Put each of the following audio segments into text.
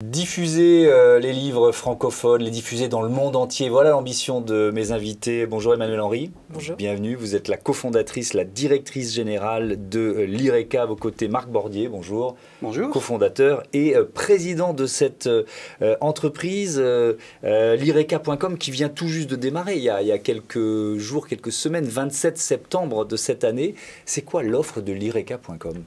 Diffuser les livres francophones, les diffuser dans le monde entier, voilà l'ambition de mes invités. Bonjour Emmanuelle Henry. Bonjour. Bienvenue, vous êtes la cofondatrice, la directrice générale de l'IRECA, à vos côtés Marc Bordier, bonjour. Bonjour. Cofondateur et président de cette entreprise, l'IRECA.com, qui vient tout juste de démarrer il y a quelques jours, quelques semaines, 27 septembre de cette année. C'est quoi l'offre de l'IRECA.com ?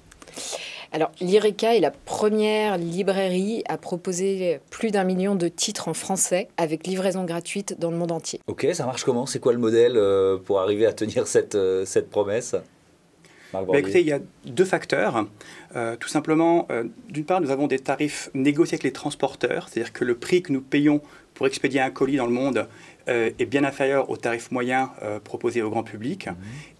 Alors, l'IRECA est la première librairie à proposer plus d'1 million de titres en français avec livraison gratuite dans le monde entier. Ok, ça marche comment? C'est quoi le modèle pour arriver à tenir cette promesse? Écoutez, il y a deux facteurs. Tout simplement, d'une part, nous avons des tarifs négociés avec les transporteurs, c'est-à-dire que le prix que nous payons pour expédier un colis dans le monde est bien inférieur au tarif moyen proposé au grand public.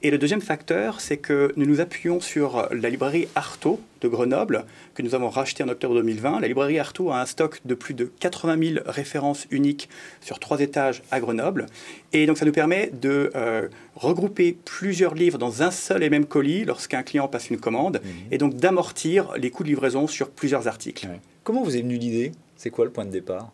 Et le deuxième facteur, c'est que nous nous appuyons sur la librairie Artaud de Grenoble, que nous avons racheté en octobre 2020. La librairie Artaud a un stock de plus de 80 000 références uniques sur 3 étages à Grenoble. Et donc ça nous permet de regrouper plusieurs livres dans un seul et même colis lorsqu'un client passe une commande, et donc d'amortir les coûts de livraison sur plusieurs articles. Ouais. Comment vous est venue l'idée? C'est quoi le point de départ?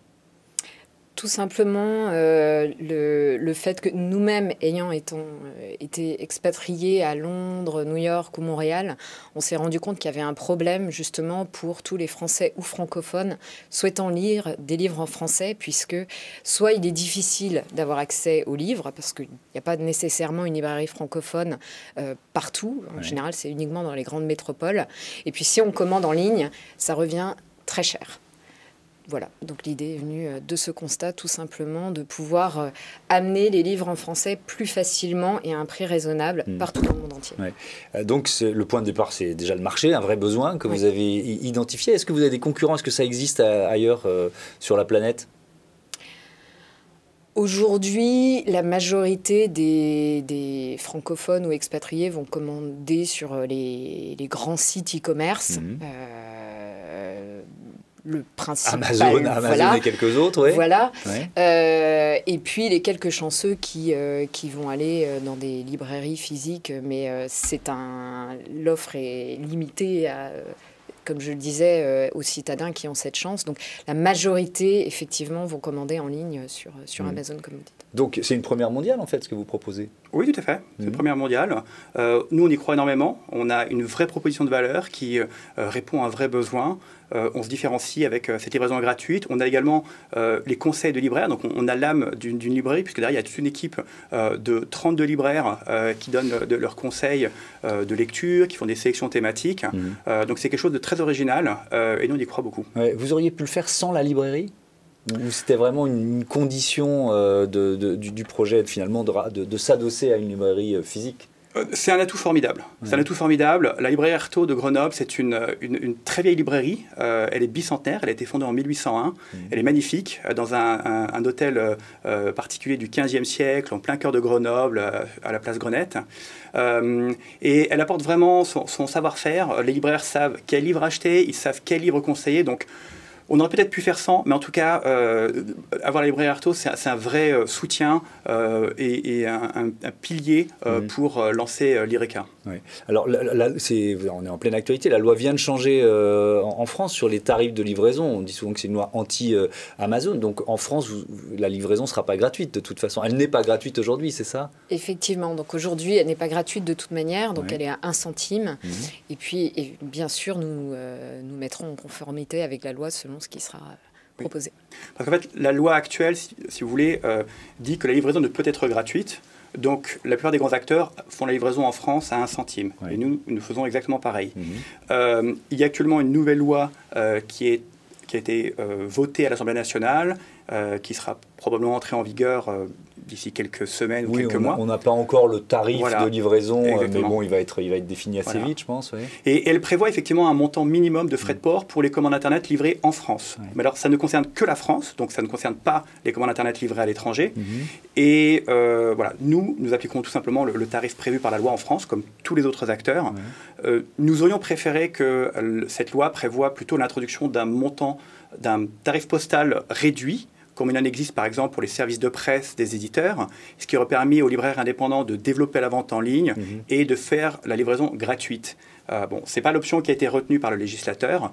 Tout simplement, le fait que nous-mêmes, ayant été expatriés à Londres, New York ou Montréal, on s'est rendu compte qu'il y avait un problème justement pour tous les Français ou francophones souhaitant lire des livres en français, puisque soit il est difficile d'avoir accès aux livres, parce qu'il n'y a pas nécessairement une librairie francophone partout. En général, c'est uniquement dans les grandes métropoles. Et puis si on commande en ligne, ça revient très cher. Voilà, donc l'idée est venue de ce constat, tout simplement, de pouvoir amener les livres en français plus facilement et à un prix raisonnable partout dans le monde entier. Ouais. Donc le point de départ, c'est déjà le marché, un vrai besoin que vous avez identifié. Est-ce que vous avez des concurrents? Est-ce que ça existe ailleurs sur la planète? Aujourd'hui, la majorité des francophones ou expatriés vont commander sur les grands sites e-commerce. Le principal, Amazon et quelques autres, oui. Voilà. Et puis les quelques chanceux qui vont aller dans des librairies physiques, mais l'offre est limitée à, comme je le disais, aux citadins qui ont cette chance. Donc la majorité, effectivement, vont commander en ligne sur Amazon, comme vous dites. Donc c'est une première mondiale, en fait, ce que vous proposez? Oui, tout à fait. C'est une première mondiale. Nous, on y croit énormément. On a une vraie proposition de valeur qui répond à un vrai besoin. On se différencie avec cette livraison gratuite. On a également les conseils de libraires. Donc, on a l'âme d'une librairie, puisque derrière, il y a toute une équipe de 32 libraires qui donnent leurs conseils de lecture, qui font des sélections thématiques. Donc, c'est quelque chose de très original et nous, on y croit beaucoup. Ouais. Vous auriez pu le faire sans la librairie? Ou c'était vraiment une condition du projet, finalement, de s'adosser à une librairie physique? C'est un atout formidable. C'est un atout formidable. La librairie Artaud de Grenoble, c'est une très vieille librairie. Elle est bicentenaire. Elle a été fondée en 1801. Elle est magnifique, dans un hôtel particulier du XVe siècle, en plein cœur de Grenoble, à la place Grenette. Et elle apporte vraiment son savoir-faire. Les libraires savent quel livre acheter, ils savent quel livre conseiller. Donc, on aurait peut-être pu faire sans, mais en tout cas, avoir la librairie Artaud, c'est un vrai soutien et un pilier pour lancer l'IRECA. Oui. Alors, on est en pleine actualité. La loi vient de changer en France sur les tarifs de livraison. On dit souvent que c'est une loi anti-Amazon. Donc, en France, la livraison ne sera pas gratuite de toute façon. Elle n'est pas gratuite aujourd'hui, c'est ça? Effectivement. Donc, aujourd'hui, elle n'est pas gratuite de toute manière. Donc, elle est à 1 centime. Et puis, bien sûr, nous mettrons en conformité avec la loi selon ce qui sera proposé. Parce qu'en fait, la loi actuelle, si vous voulez, dit que la livraison ne peut être gratuite. Donc, la plupart des grands acteurs font la livraison en France à 1 centime. Et nous faisons exactement pareil. Il y a actuellement une nouvelle loi qui a été votée à l'Assemblée nationale, qui sera probablement entrée en vigueur d'ici quelques semaines ou quelques mois. On n'a pas encore le tarif de livraison, mais bon, il va être défini assez vite, je pense. Oui. Et elle prévoit effectivement un montant minimum de frais de port pour les commandes Internet livrées en France. Mais alors, ça ne concerne que la France, donc ça ne concerne pas les commandes Internet livrées à l'étranger. Et voilà, nous appliquerons tout simplement le tarif prévu par la loi en France, comme tous les autres acteurs. Nous aurions préféré que cette loi prévoie plutôt l'introduction d'un tarif postal réduit, comme il en existe par exemple pour les services de presse des éditeurs, ce qui aurait permis aux libraires indépendants de développer la vente en ligne et de faire la livraison gratuite. Bon, ce n'est pas l'option qui a été retenue par le législateur.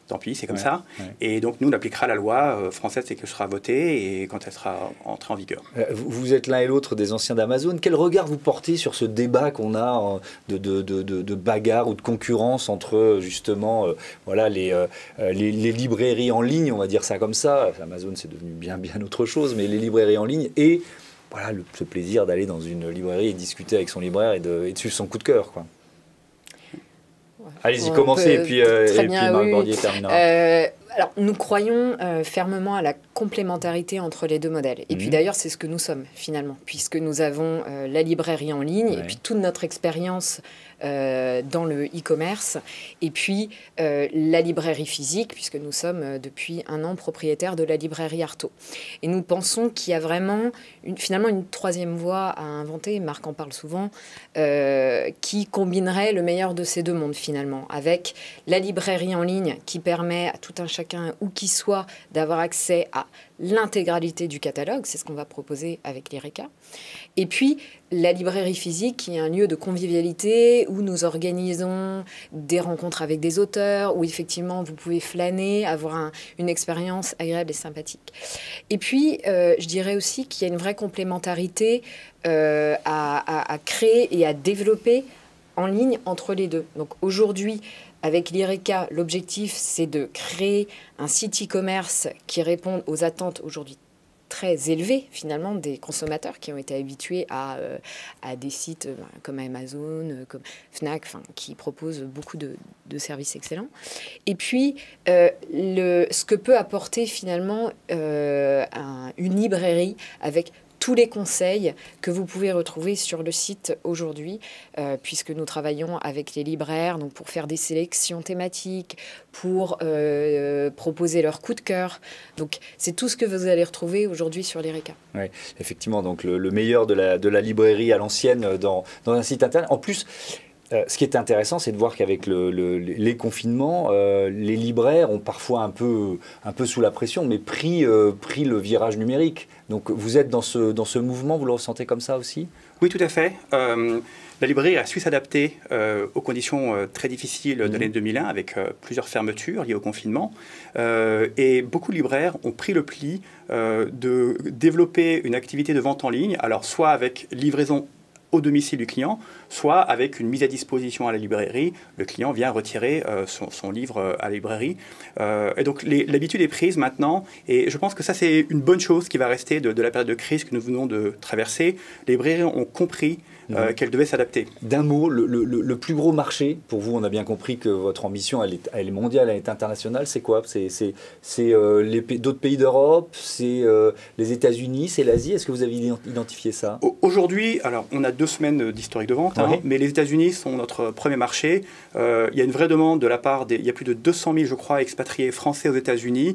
tant pis, c'est comme ça. Ouais. Et donc, nous, on appliquera la loi française, c'est que ce sera voté et quand elle sera entrée en vigueur. Vous êtes l'un et l'autre des anciens d'Amazon. Quel regard vous portez sur ce débat qu'on a de bagarre ou de concurrence entre, justement, voilà, les librairies en ligne, on va dire ça comme ça. Amazon, c'est devenu bien autre chose, mais les librairies en ligne et voilà, ce plaisir d'aller dans une librairie et discuter avec son libraire et de suivre son coup de cœur, quoi. Allez-y, commencez, et puis Marc Bordier terminera. Alors, nous croyons fermement à la complémentarité entre les deux modèles. Et puis d'ailleurs, c'est ce que nous sommes, finalement, puisque nous avons la librairie en ligne, et puis toute notre expérience dans le e-commerce, et puis la librairie physique, puisque nous sommes depuis 1 an propriétaires de la librairie Artaud. Et nous pensons qu'il y a vraiment, finalement, une troisième voie à inventer, Marc en parle souvent, qui combinerait le meilleur de ces deux mondes, finalement, avec la librairie en ligne qui permet à tout un chacun, où qu'il soit, d'avoir accès à l'intégralité du catalogue, c'est ce qu'on va proposer avec l'IRECA. Et puis, la librairie physique, qui est un lieu de convivialité où nous organisons des rencontres avec des auteurs, où effectivement vous pouvez flâner, avoir une expérience agréable et sympathique. Et puis, je dirais aussi qu'il y a une vraie complémentarité à créer et à développer en ligne entre les deux. Donc aujourd'hui, avec l'IRECA, l'objectif, c'est de créer un site e-commerce qui réponde aux attentes aujourd'hui très élevées, finalement, des consommateurs qui ont été habitués à des sites comme Amazon, comme Fnac, qui proposent beaucoup de services excellents. Et puis, ce que peut apporter finalement une librairie avec tous les conseils que vous pouvez retrouver sur le site aujourd'hui, puisque nous travaillons avec les libraires donc pour faire des sélections thématiques, pour proposer leur coup de cœur. Donc, c'est tout ce que vous allez retrouver aujourd'hui sur l'IRECA. Oui, effectivement, donc le meilleur de la librairie à l'ancienne dans un site internet. En plus, ce qui est intéressant, c'est de voir qu'avec les confinements, les libraires ont parfois un peu sous la pression, mais pris le virage numérique. Donc vous êtes dans ce mouvement, vous le ressentez comme ça aussi ? Oui, tout à fait. La librairie a su s'adapter aux conditions très difficiles de l'année 2001, avec plusieurs fermetures liées au confinement. Et beaucoup de libraires ont pris le pli de développer une activité de vente en ligne, alors soit avec livraison au domicile du client, soit avec une mise à disposition à la librairie. Le client vient retirer son livre à la librairie. Et donc l'habitude est prise maintenant, et je pense que ça c'est une bonne chose qui va rester de la période de crise que nous venons de traverser. Les librairies ont compris qu'elles devaient s'adapter. D'un mot, le plus gros marché, pour vous, on a bien compris que votre ambition, elle est mondiale, elle est internationale, c'est quoi ? C'est d'autres pays d'Europe, c'est les États-Unis, c'est l'Asie. Est-ce que vous avez identifié ça ? Aujourd'hui, alors on a 2 semaines d'historique de vente, mais les États-Unis sont notre premier marché. Il y a une vraie demande de la part il y a plus de 200 000, je crois, expatriés français aux États-Unis.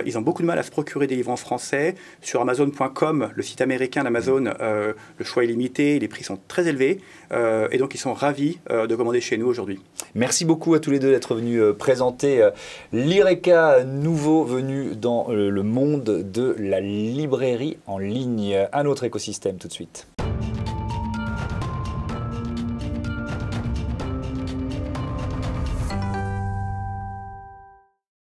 Ils ont beaucoup de mal à se procurer des livres en français. Sur Amazon.com, le site américain d'Amazon, le choix est limité, les prix sont très élevés, et donc ils sont ravis de commander chez nous aujourd'hui. Merci beaucoup à tous les deux d'être venus présenter l'IRECA, nouveau venu dans le monde de la librairie en ligne. Un autre écosystème tout de suite.